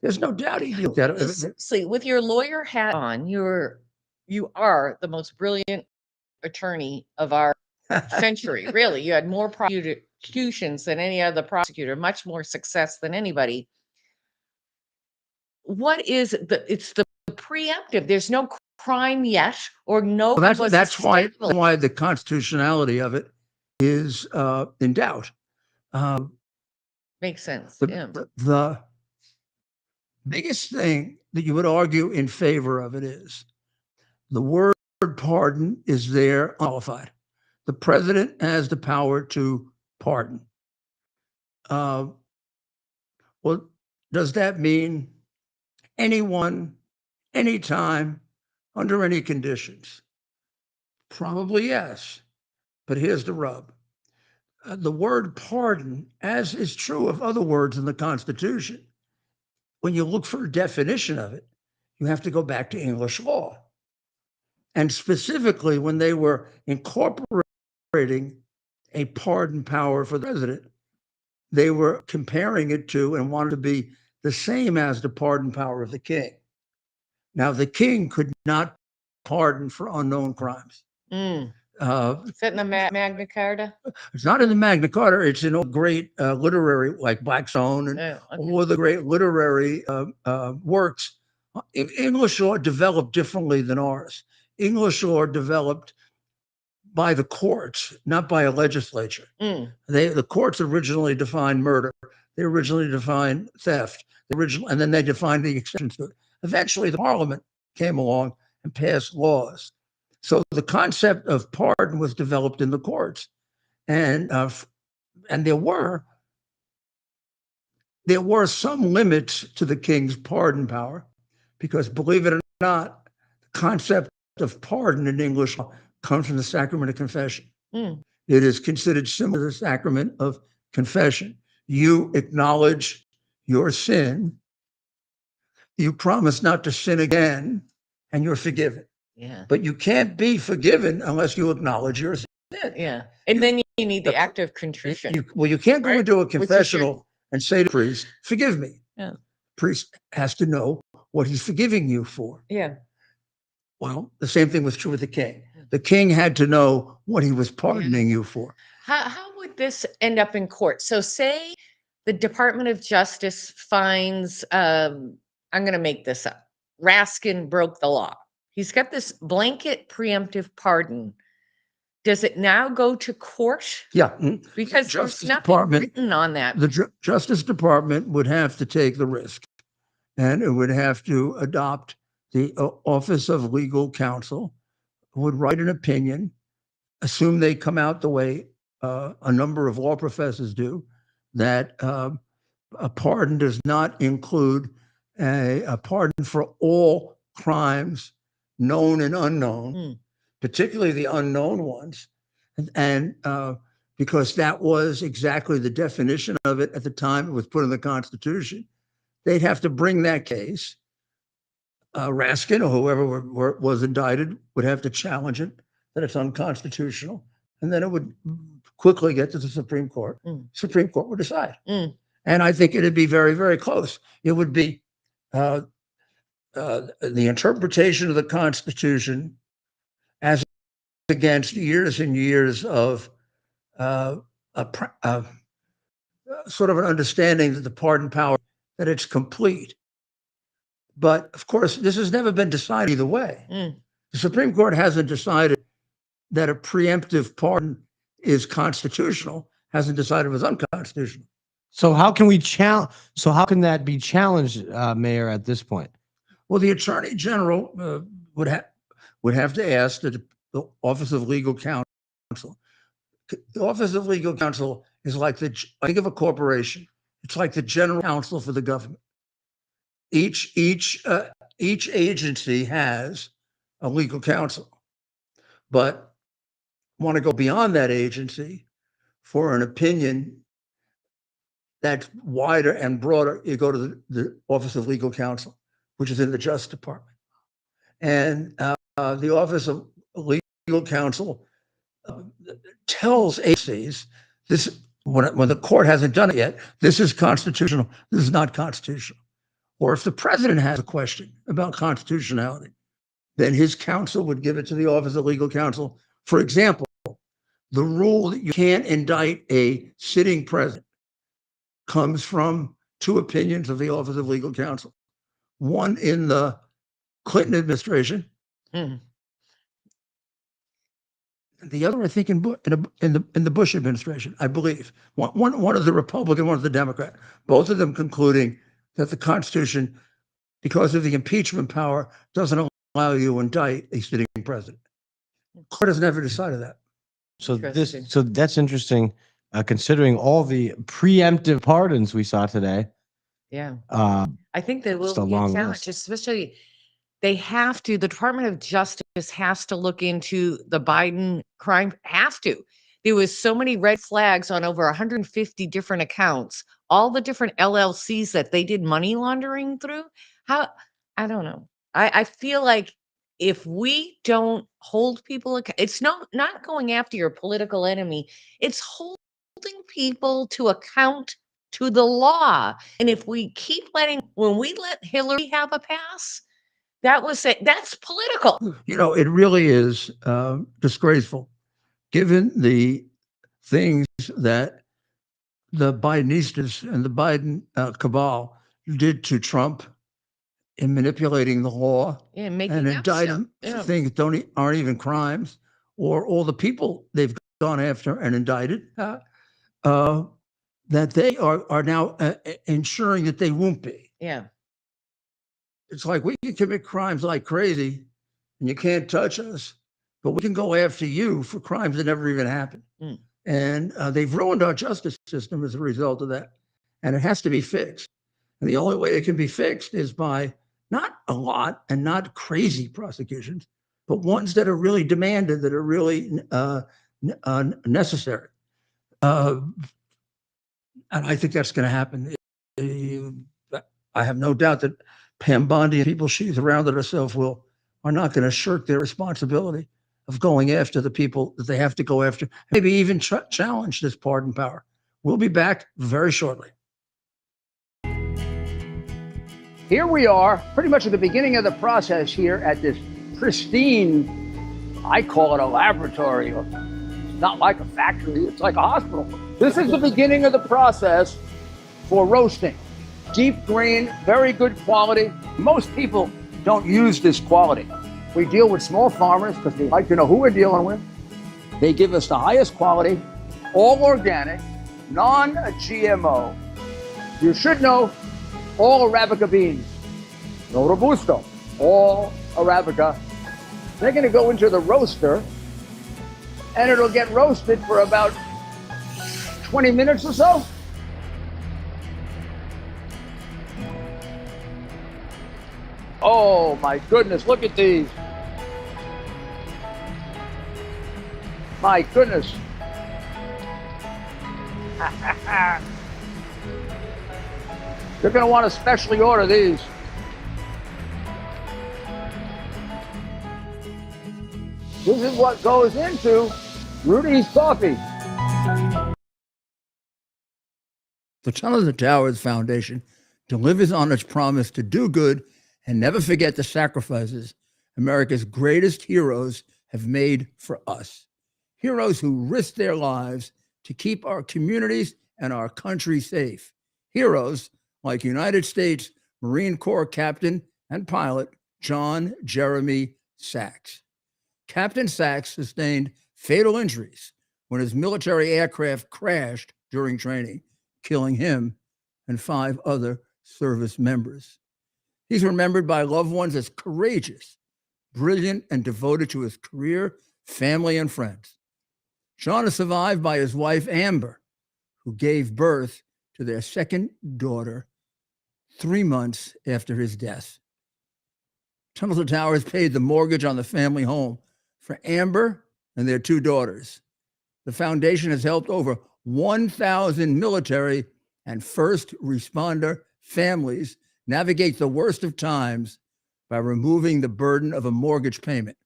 There's no doubt he looked at it. Seriously, with your lawyer hat on, you are the most brilliant attorney of our century. Really, you had more prosecutions than any other prosecutor, much more success than anybody. What is it's the preemptive. There's no crime yet, or no. Well, that's why the constitutionality of it is in doubt. Makes sense. The biggest thing that you would argue in favor of it is the word pardon is there unqualified. The president has the power to pardon. Well, does that mean anyone, anytime, under any conditions? Probably yes. But here's the rub. The word pardon, as is true of other words in the Constitution, when you look for a definition of it, you have to go back to English law. And specifically, when they were incorporating a pardon power for the president, they were comparing it to and wanted to be the same as the pardon power of the king. Now, the king could not pardon for unknown crimes. Is that in the Magna Carta? It's not in the Magna Carta. It's in all great literary, like Blackstone and all the great literary works. English law developed differently than ours. English law developed by the courts, not by a legislature. The courts originally defined murder. They originally defined theft. And then they defined the exceptions to it. Eventually, the Parliament came along and passed laws. So the concept of pardon was developed in the courts, and there were some limits to the king's pardon power, because believe it or not, the concept of pardon in English law comes from the sacrament of confession. It is considered similar to the sacrament of confession. You acknowledge your sin, you promise not to sin again, and you're forgiven. Yeah. But you can't be forgiven unless you acknowledge your sin. Yeah. And then you need the act of contrition. You can't go into a confessional and say to the priest, forgive me. Yeah. Priest has to know what he's forgiving you for. Yeah. Well, the same thing was true with the king. The king had to know what he was pardoning you for. How would this end up in court? So say the Department of Justice finds, I'm going to make this up, Raskin broke the law. He's got this blanket preemptive pardon. Does it now go to court? Yeah. Because there's nothing written on that. The Justice Department would have to take the risk, and it would have to adopt the Office of Legal Counsel, would write an opinion, assume they come out the way a number of law professors do, that a pardon does not include a pardon for all crimes known and unknown, particularly the unknown ones. And because that was exactly the definition of it at the time it was put in the Constitution, they'd have to bring that case. Raskin or whoever was indicted would have to challenge it, that it's unconstitutional. And then it would quickly get to the Supreme Court. Supreme Court would decide. And I think it'd be very, very close. It would be the interpretation of the Constitution as against years and years of sort of an understanding that the pardon power, that it's complete. But of course, this has never been decided either way. The Supreme Court hasn't decided that a preemptive pardon is constitutional, hasn't decided it was unconstitutional. So how can that be challenged, Mayor, at this point? Well, the Attorney General would have to ask the Office of Legal Counsel. The Office of Legal Counsel is like think of a corporation. It's like the general counsel for the government. Each agency has a legal counsel, but want to go beyond that agency for an opinion that's wider and broader, you go to the Office of Legal Counsel, which is in the Justice Department. And the Office of Legal Counsel tells agencies, this when the court hasn't done it yet, this is constitutional, this is not constitutional. Or if the president has a question about constitutionality, then his counsel would give it to the Office of Legal Counsel. For example, the rule that you can't indict a sitting president comes from two opinions of the Office of Legal Counsel. One in the Clinton administration, Mhm. the other, I think, in the Bush administration, I believe. One of the Republican, one of the Democrat. Both of them concluding that the Constitution, because of the impeachment power, doesn't allow you to indict a sitting president. Court has never decided that. So that's interesting, considering all the preemptive pardons we saw today. Yeah. Uh, I think they will Just a be long challenged, list. especially the Department of Justice has to look into the Biden crime, have to. There was so many red flags on over 150 different accounts, all the different LLCs that they did money laundering through. How, I don't know. I feel like if we don't hold people, it's not going after your political enemy. It's holding people to account to the law. And if we keep when we let Hillary have a pass, that's political. You know, it really is disgraceful, given the things that the Bidenistas and the Biden cabal did to Trump in manipulating the law Yeah, making and up indict stuff. him for Yeah. things that aren't even crimes, or all the people they've gone after and indicted, that they are now ensuring that they won't be. Yeah. It's like we can commit crimes like crazy and you can't touch us, but we can go after you for crimes that never even happened. Mm. And they've ruined our justice system as a result of that. And it has to be fixed. And the only way it can be fixed is by not a lot and not crazy prosecutions, but ones that are really demanded, that are really necessary. And I think that's going to happen. I have no doubt that Pam Bondi and people she's surrounded herself are not going to shirk their responsibility of going after the people that they have to go after, maybe even challenge this pardon power. We'll be back very shortly. Here we are, pretty much at the beginning of the process here at this pristine, I call it a laboratory. It's not like a factory, it's like a hospital. This is the beginning of the process for roasting. Deep green, very good quality. Most people don't use this quality. We deal with small farmers because they like to know who we're dealing with. They give us the highest quality, all organic, non-GMO. You should know all Arabica beans, no Robusto, all Arabica. They're going to go into the roaster and it'll get roasted for about 20 minutes or so. Oh my goodness, look at these. My goodness. You're going to want to specially order these. This is what goes into Rudy's coffee. The Tunnel to Towers Foundation delivers on its promise to do good and never forget the sacrifices America's greatest heroes have made for us. Heroes who risked their lives to keep our communities and our country safe. Heroes like United States Marine Corps Captain and pilot John Jeremy Sachs. Captain Sachs sustained fatal injuries when his military aircraft crashed during training, killing him and 5 other service members. He's remembered by loved ones as courageous, brilliant, and devoted to his career, family, and friends. John is survived by his wife, Amber, who gave birth to their second daughter 3 months after his death. Tunnel to Towers paid the mortgage on the family home for Amber and their 2 daughters. The foundation has helped over 1,000 military and first responder families navigate the worst of times by removing the burden of a mortgage payment.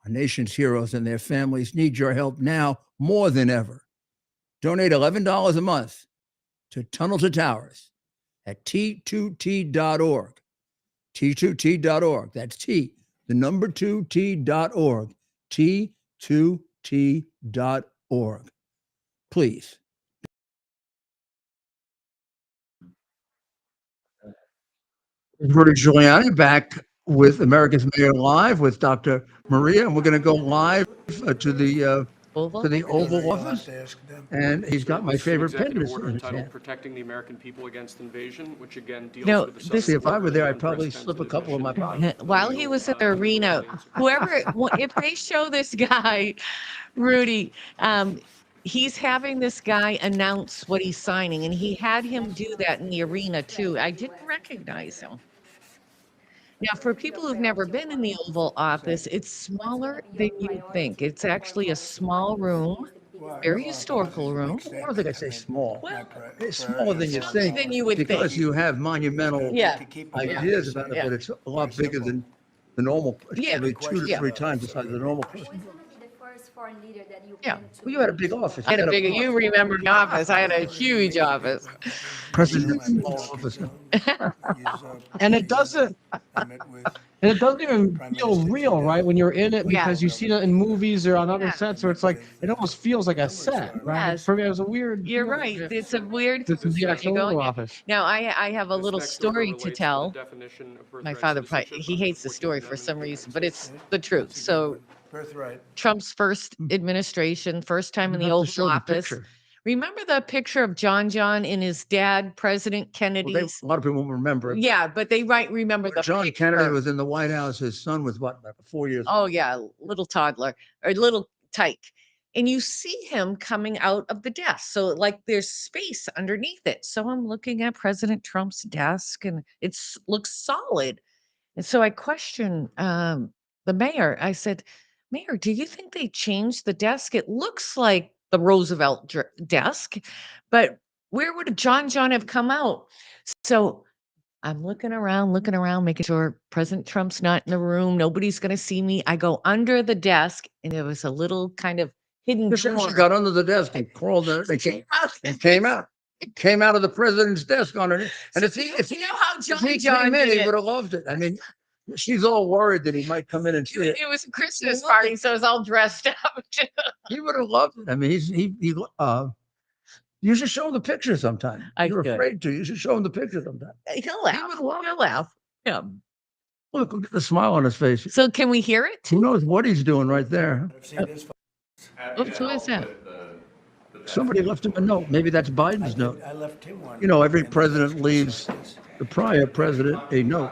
Our nation's heroes and their families need your help now more than ever. Donate $11 a month to Tunnel to Towers at t2t.org. t2t.org. That's T, the number 2t.org. t2t.org. Please. Rudy Giuliani back with America's Mayor Live with Dr. Maria, and we're going to go live to the Oval Office. And he's got my favorite pen in his hand. Protecting the American people against invasion, which again deals No, with the this- See, if I were there, I'd probably slip a couple in my pocket. While he was at the arena, if they show this guy, Rudy, he's having this guy announce what he's signing, and he had him do that in the arena too. I didn't recognize him. Now, for people who've never been in the Oval Office, it's smaller than you think. It's actually a small room, very historical room. I don't think I'd say small. Well, It's smaller than you think. than you would Because think. you have monumental Yeah. ideas about it, Yeah. but it's a lot bigger than the normal. It's Yeah. probably 2 to Yeah. 3 times the size of the normal person. Yeah. Well, you had a big office. I had a bigger, you remember the office. I had a huge office. President's office. And it doesn't even feel real, right? When you're in it, because you see it in movies or on other sets, where it's like it almost feels like a set, right? Yes. For me, it was a weird. You're right. It's a weird. This is the you actual go Oval in- Office. Now, I have a little This next order story relates to the tell. definition of My birthright father, citizenship he under hates the 14th story for Amendment some of the reason, United but it's States. the truth. So Trump's first administration, first time in the You have to show Oval the Office. picture. Remember the picture of John and his dad, President Well, Kennedy's? a lot of people won't remember it. Yeah, but they might remember the John picture. Kennedy was in the White House. His son was what, about 4 years? Oh yeah, little toddler or little tyke. And you see him coming out of the desk. So like there's space underneath it. So I'm looking at President Trump's desk and it looks solid. And so I questioned the mayor. I said, Mayor, do you think they changed the desk? It looks like the Roosevelt desk, but where would John have come out? So I'm looking around, making sure President Trump's not in the room. Nobody's going to see me. I go under the desk, and there was a little kind of hidden She drawer. got under the desk and crawled in. They came out. It came out. It came out of the president's desk underneath. And if he You know how if John he came in, did he it? would have loved it. I mean, she's all worried that he might come in and see it. It was a Christmas party, so I was all dressed up. He would have loved it. I mean, you should show him the picture sometime. I You're should. afraid to. You should show him the picture sometime. He'll laugh. He'll laugh. Yeah. Look at the smile on his face. So can we hear it? Who knows what he's doing right there? Oops, what is that? Somebody left him a note. Maybe that's Biden's note. You know, every president leaves the prior president a note.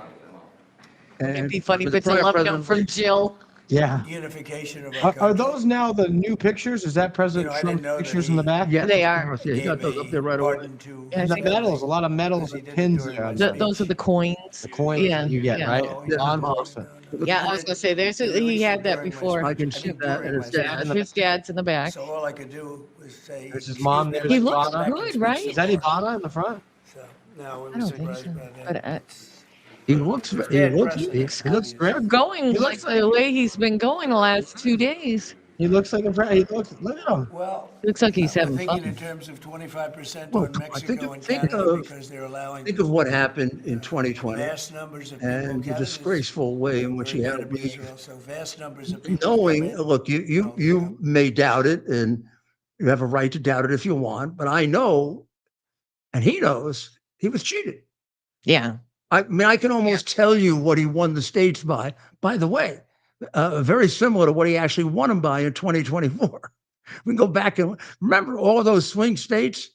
It'd be funny the if it's a prior love note president- from Jill. Yeah. Unification of Are those now the new pictures? Is that President Trump's pictures in the back? Yeah, They are. Yeah, he got those up there right away. Yeah, I The think medals, a lot of medals and pins there. those are the coins. The coins Yeah, that you get, yeah. right? Yeah. On Boston. Yeah, I was gonna say he had that before. I can see that. And his dad. His dad's in the back. So all I could do was say. There's his mom, there's He looks Ivana. good, right? Is that Ivana in the front? So, no, we I were don't think surprised so. about But that. He looks great. we're going like the way he's been going the last 2 days. He looks like a look at him. Well, Looks like he's I'm having thinking in fun. terms of 25% Well, on come on, think Mexico of- and think Canada of- because they're allowing Think of what happened in 2020 vast numbers of people. and the Canada's disgraceful way in which he very had to bad of leave. Israel, so vast numbers of people Knowing, come in. look, you may doubt it, and you have a right to doubt it if you want, but I know, and he knows, he was cheated. Yeah. I mean, I can almost tell you what he won the states by. By the way, very similar to what he actually won them by in 2024. We can go back and remember all of those swing states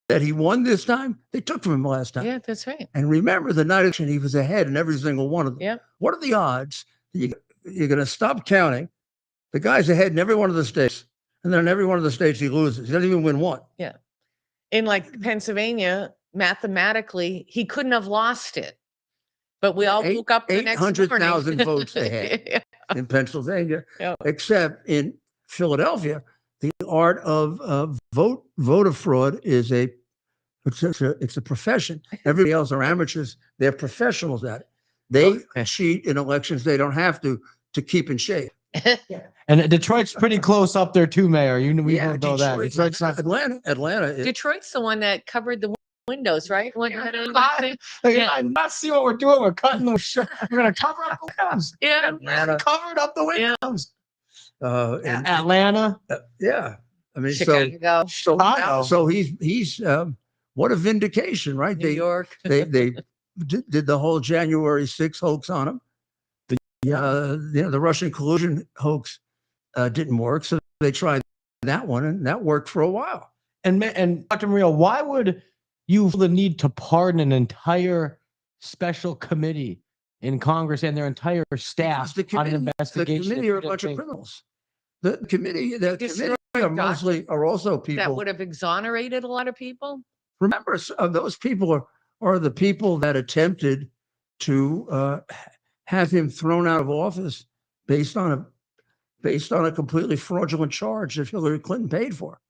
that he won this time. They took from him last time. Yeah, that's right. And remember, the night of election, he was ahead in every single one of them. Yeah. What are the odds that you're going to stop counting? The guy's ahead in every one of the states, and then in every one of the states he loses. He doesn't even win one. Yeah. In like Pennsylvania, mathematically, he couldn't have lost it. But we all woke up the next morning. 800,000 votes ahead Yeah. in Pennsylvania, Yeah. except in Philadelphia, the art of voter fraud is it's a profession. Everybody else are amateurs. They're professionals at it. They cheat in elections. They don't have to keep in shape. And Detroit's pretty close up there too, Mayor. We don't know that. Detroit's Detroit's not. Atlanta is Detroit's the one that covered the windows, right? I not see what we're doing. We're cutting the shirt. We're gonna cover up the windows. Yeah. Atlanta, Covered up the windows. and Atlanta, yeah, I mean, Chicago, so he's what a vindication, right? New York. they did the whole January 6th hoax on him. The Russian collusion hoax didn't work, so they tried that one, and that worked for a while. and Dr. Maria, why would you feel the need to pardon an entire special committee in Congress and their entire staff on an investigation? The committee are a bunch of criminals. The committee are also That people. would have exonerated a lot of people. Remember, those people are the people that attempted to have him thrown out of office based on a completely fraudulent charge that Hillary Clinton paid for.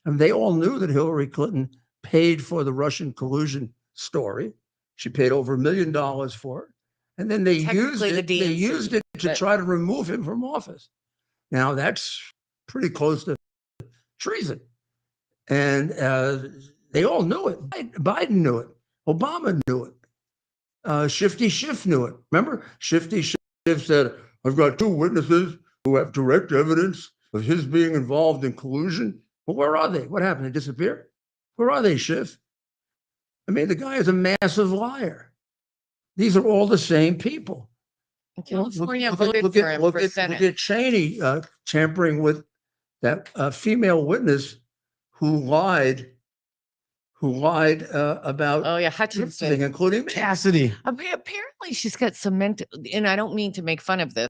And they all knew that Hillary Clinton paid for the Russian collusion story. She paid over $1 million for it. And then they used it to try to remove him from office. Now that's pretty close to treason. And they all knew it. Biden knew it. Obama knew it. Shifty Schiff knew it. Remember, Shifty Schiff said, "I've got 2 witnesses who have direct evidence of his being involved in collusion." Well, where are they? What happened? They disappeared? Where are they, Schiff? I mean, the guy is a massive liar. These are all the same people. California voted for him for Senate. Look at Cheney tampering with that female witness who lied about Hutchinson, everything, including me. Cassidy. Apparently, she's got some mental, and I don't mean to make fun of this,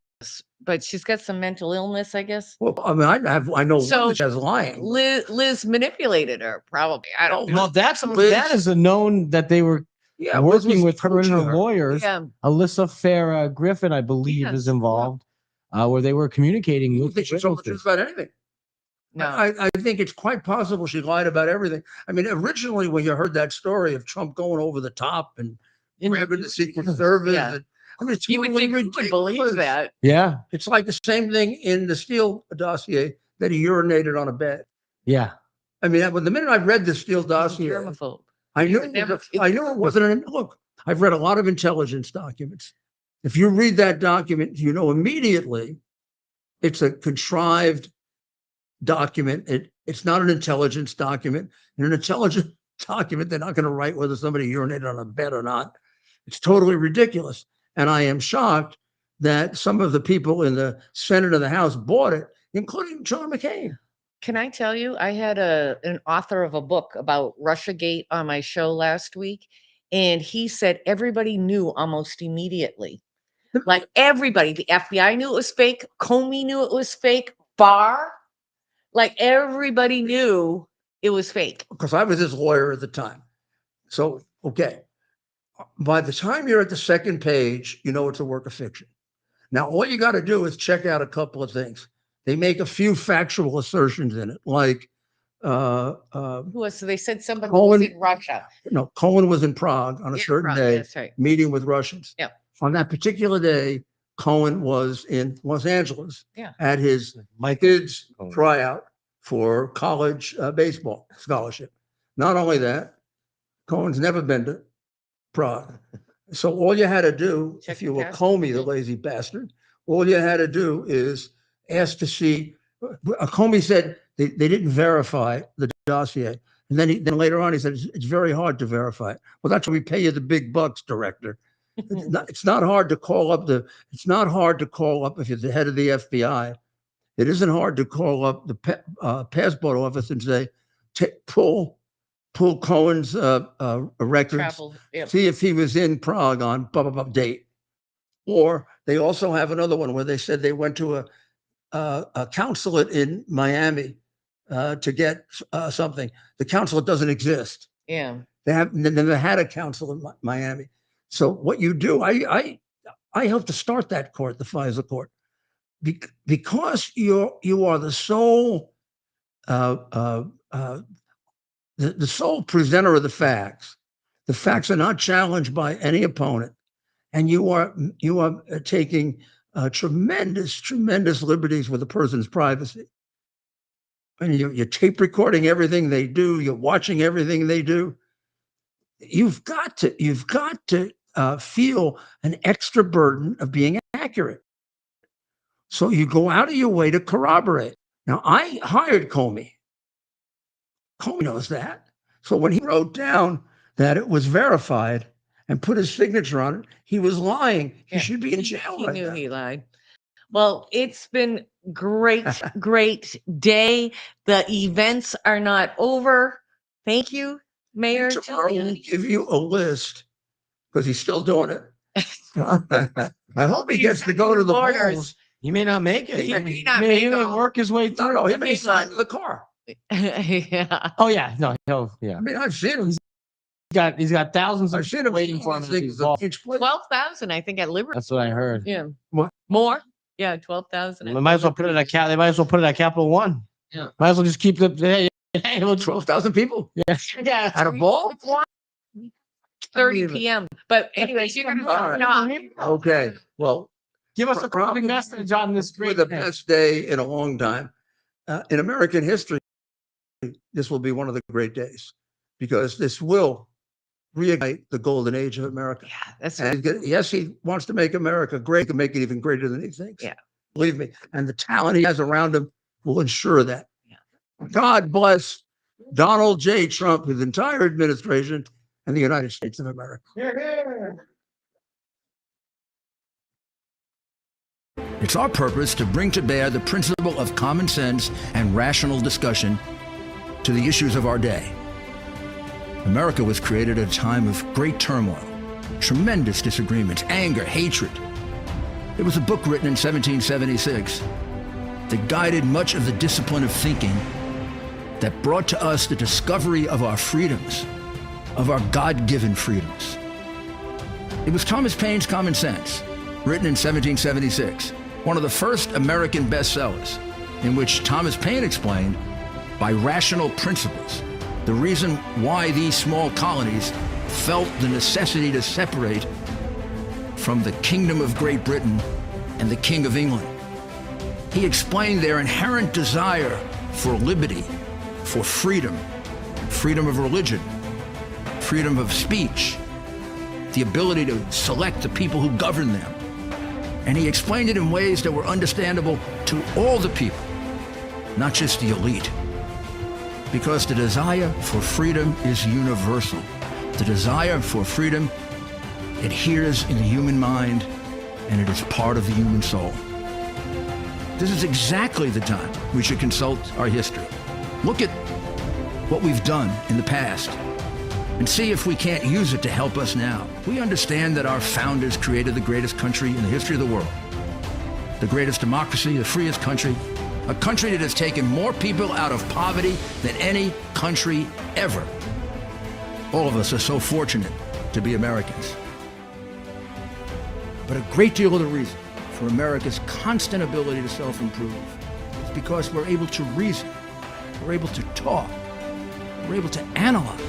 but she's got some mental illness, I guess. Well, I mean, I know one that has lying. Liz manipulated her, probably. I don't know. Well, that is a known that they were working with her and her lawyers. Yeah. Alyssa Farah Griffin, I believe, is involved, where they were communicating with She told the truth about anything. No. I think it's quite possible she lied about everything. I mean, originally when you heard that story of Trump going over the top and grabbing the Secret Service, and, I mean, it's You would totally think ridiculous. you believe that. Yeah. It's like the same thing in the Steele dossier that he urinated on a bed. Yeah. I mean, the minute I read the Steele dossier, Germaphobe. I knew it wasn't. Look, I've read a lot of intelligence documents. If you read that document, you know immediately it's a contrived document. It's not an intelligence document. In an intelligence document, they're not going to write whether somebody urinated on a bed or not. It's totally ridiculous. And I am shocked that some of the people in the Senate and the House bought it, including John McCain. Can I tell you, I had an author of a book about Russiagate on my show last week, and he said everybody knew almost immediately. Like everybody, the FBI knew it was fake, Comey knew it was fake, Barr, like everybody knew it was fake. Because I was his lawyer at the time. So, okay. By the time you're at the second page, you know it's a work of fiction. Now, all you got to do is check out a couple of things. They make a few factual assertions in it, like So they said somebody was in Russia. No, Cohen was in Prague on a certain day, that's right. meeting with Russians. Yeah. On that particular day, Cohen was in Los Angeles at his kids' tryout for college baseball scholarship. Not only that, Cohen's never been to Prague. So all you had to do, if you were Comey, the lazy bastard, all you had to do is ask to see. Comey said they didn't verify the dossier. And then later on, he said, it's very hard to verify it. Well, that's why we pay you the big bucks, director. It's not hard to call up if you're the head of the FBI. It isn't hard to call up the passport office and say, pull Cohen's records, see if he was in Prague on blah, blah, blah date. Or they also have another one where they said they went to a consulate in Miami to get something. The consulate doesn't exist. Yeah. They never had a consulate in Miami. So what you do, I helped to start that court, the FISA court, because you are the sole the sole presenter of the facts. The facts are not challenged by any opponent, and you are taking tremendous liberties with a person's privacy. And you're tape recording everything they do. You're watching everything they do. you've got to feel an extra burden of being accurate. So you go out of your way to corroborate. Now, I hired Comey. Comey knows that. So when he wrote down that it was verified and put his signature on it, he was lying. He should be in jail. He right knew now. he lied. Well, it's been great, great day. The events are not over. Thank you, Mayor. Tomorrow we'll give you a list because he's still doing it. I hope he gets to go to the polls. He may not make it. He may He not may make even it. work his way through. No, he may sign the car. Yeah. Oh yeah, no, yeah. I mean, I've seen him. He's got thousands I've of seen him waiting for him. at things these of balls. each place. 12,000, I think, at Liberty. That's what I heard. Yeah. What? More? Yeah, 12,000. They might as well put it at They might as well put it at Capital One. Yeah. Might as well just keep the. Hey, 12,000 people Yeah. at a ball. 30 p.m. But anyways, you're gonna All right. Okay. Well, Give us a quick message on this for great the day. best day in a long time in American history, this will be one of the great days because this will reignite the golden age of America. Yeah, that's And yes, he wants to make America great. He can make it even greater than he thinks. Yeah. Believe me. And the talent he has around him will ensure that. Yeah. God bless Donald J. Trump, his entire administration, and the United States of America. It's our purpose to bring to bear the principle of common sense and rational discussion to the issues of our day. America was created at a time of great turmoil, tremendous disagreements, anger, hatred. It was a book written in 1776 that guided much of the discipline of thinking that brought to us the discovery of our freedoms, of our God-given freedoms. It was Thomas Paine's Common Sense, written in 1776, one of the first American bestsellers, in which Thomas Paine explained, by rational principles, the reason why these small colonies felt the necessity to separate from the Kingdom of Great Britain and the King of England. He explained their inherent desire for liberty, for freedom, freedom of religion, freedom of speech, the ability to select the people who govern them. And he explained it in ways that were understandable to all the people, not just the elite. Because the desire for freedom is universal. The desire for freedom adheres in the human mind, and it is part of the human soul. This is exactly the time we should consult our history. Look at what we've done in the past and see if we can't use it to help us now. We understand that our founders created the greatest country in the history of the world, the greatest democracy, the freest country, a country that has taken more people out of poverty than any country ever. All of us are so fortunate to be Americans. But a great deal of the reason for America's constant ability to self-improve is because we're able to reason, we're able to talk, we're able to analyze.